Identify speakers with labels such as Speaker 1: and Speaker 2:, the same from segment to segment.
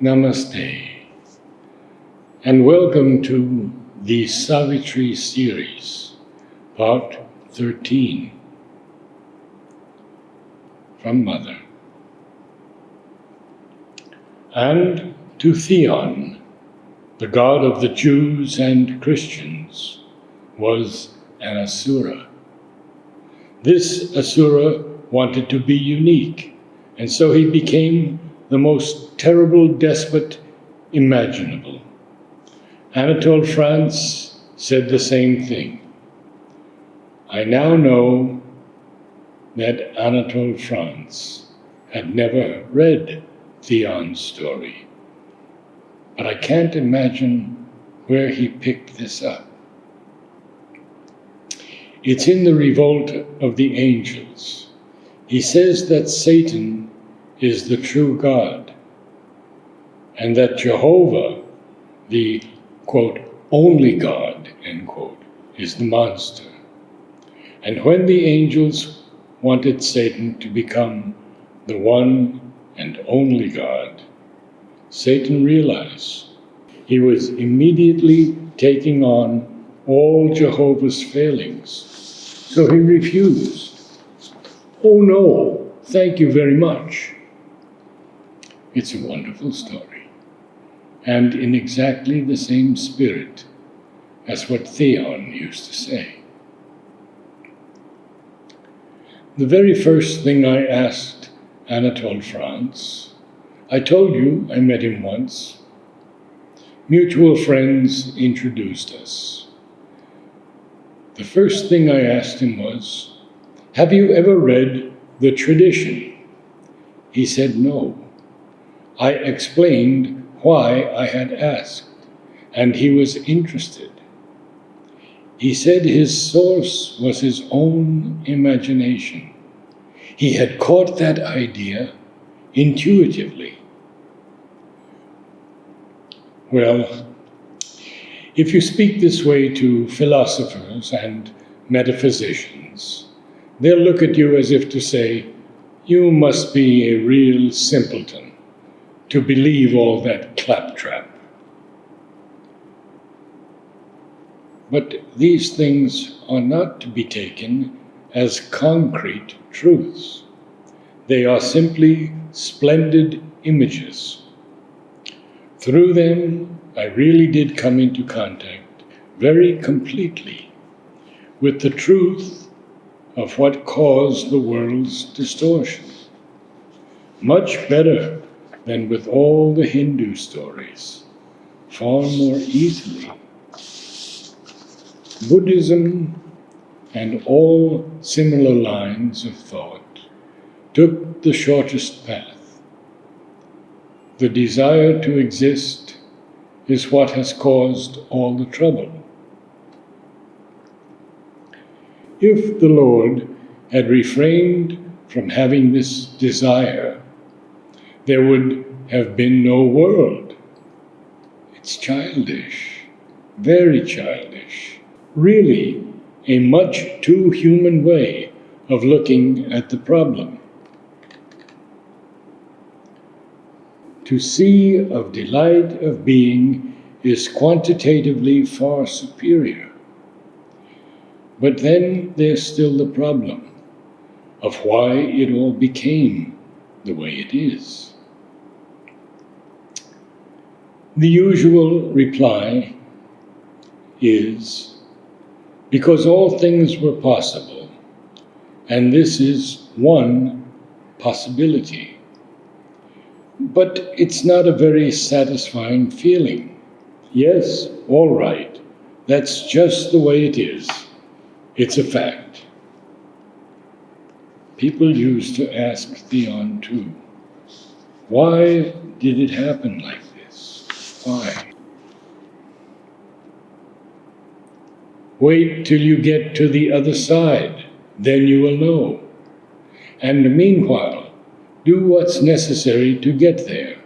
Speaker 1: Namaste, and welcome to the Savitri series, part 13, from Mother. And to Théon, the god of the Jews and Christians, was an Asura. This Asura wanted to be unique, and so he became the most terrible despot imaginable. Anatole France said the same thing. I now know that Anatole France had never read Théon's story, but I can't imagine where he picked this up. It's in the Revolt of the Angels. He says that Satan is the true God, and that Jehovah, the, quote, only God, end quote, is the monster. And when the angels wanted Satan to become the one and only God, Satan realized he was immediately taking on all Jehovah's failings. So he refused. Oh no, thank you very much. It's a wonderful story, and in exactly the same spirit as what Théon used to say. The very first thing I asked Anatole France, I told you I met him once. Mutual friends introduced us. The first thing I asked him was, have you ever read The Tradition? He said no. I explained why I had asked, and he was interested. He said his source was his own imagination. He had caught that idea intuitively. Well, if you speak this way to philosophers and metaphysicians, they'll look at you as if to say, you must be a real simpleton to believe all that claptrap. But these things are not to be taken as concrete truths. They are simply splendid images. Through them, I really did come into contact very completely with the truth of what caused the world's distortion. Much better than with all the Hindu stories, far more easily. Buddhism and all similar lines of thought took the shortest path. The desire to exist is what has caused all the trouble. If the Lord had refrained from having this desire, there would have been no world. It's childish, very childish. Really, a much too human way of looking at the problem. To see of delight of being is quantitatively far superior. But then there's still the problem of why it all became the way it is. The usual reply is, because all things were possible, and this is one possibility. But it's not a very satisfying feeling. Yes, all right, that's just the way it is. It's a fact. People used to ask Théon too, why did it happen like this? Why? Wait till you get to the other side, then you will know. And meanwhile, do what's necessary to get there.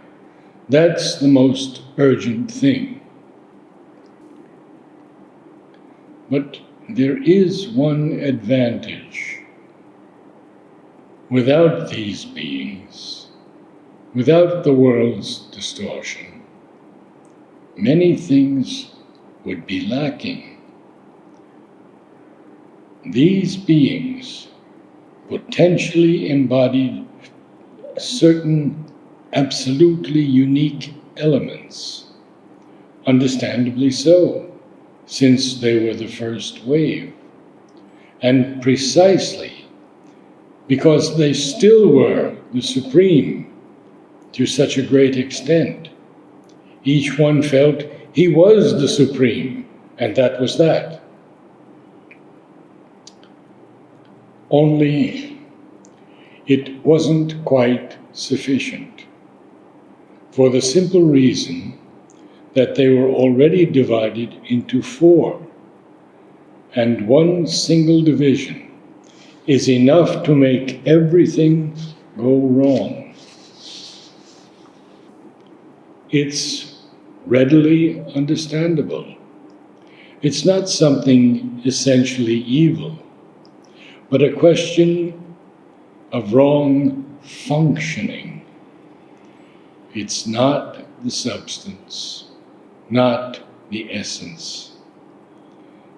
Speaker 1: That's the most urgent thing. But there is one advantage. Without these beings, Without the world's distortion, many things would be lacking. These beings potentially embodied certain absolutely unique elements, understandably so, since they were the first wave, and precisely because they still were the supreme to such a great extent. Each one felt he was the supreme, and that was that. Only it wasn't quite sufficient, for the simple reason that they were already divided into four, and one single division is enough to make everything go wrong. It's readily understandable. It's not something essentially evil, but a question of wrong functioning. It's not the substance, not the essence.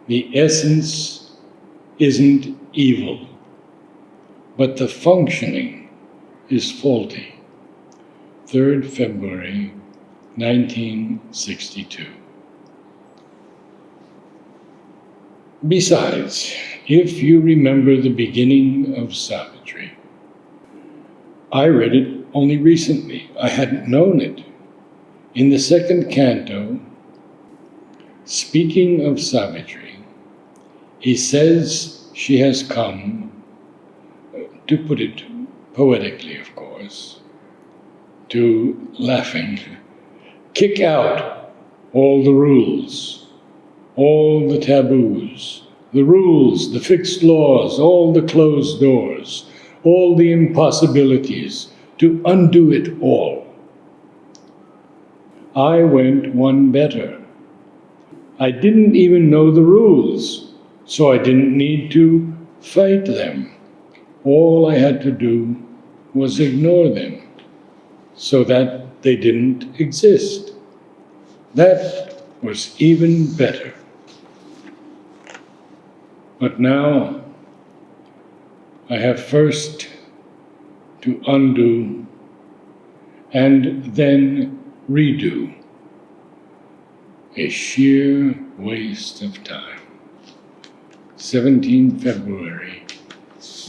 Speaker 1: The essence isn't evil, but the functioning is faulty. 3rd February, 1962. Besides, if you remember the beginning of Savitri, I read it only recently. I hadn't known it. In the 2nd canto, speaking of Savitri, he says she has come, to put it poetically, of course, to laughing, kick out all the rules, all the taboos, the rules, the fixed laws, all the closed doors, all the impossibilities, to undo it all. I went one better. I didn't even know the rules, so I didn't need to fight them. All I had to do was ignore them, so that they didn't exist. That was even better. But now I have first to undo and then redo. A sheer waste of time. 17 February,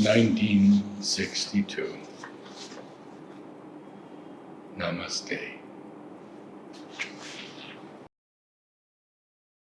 Speaker 1: 1962. Namaste.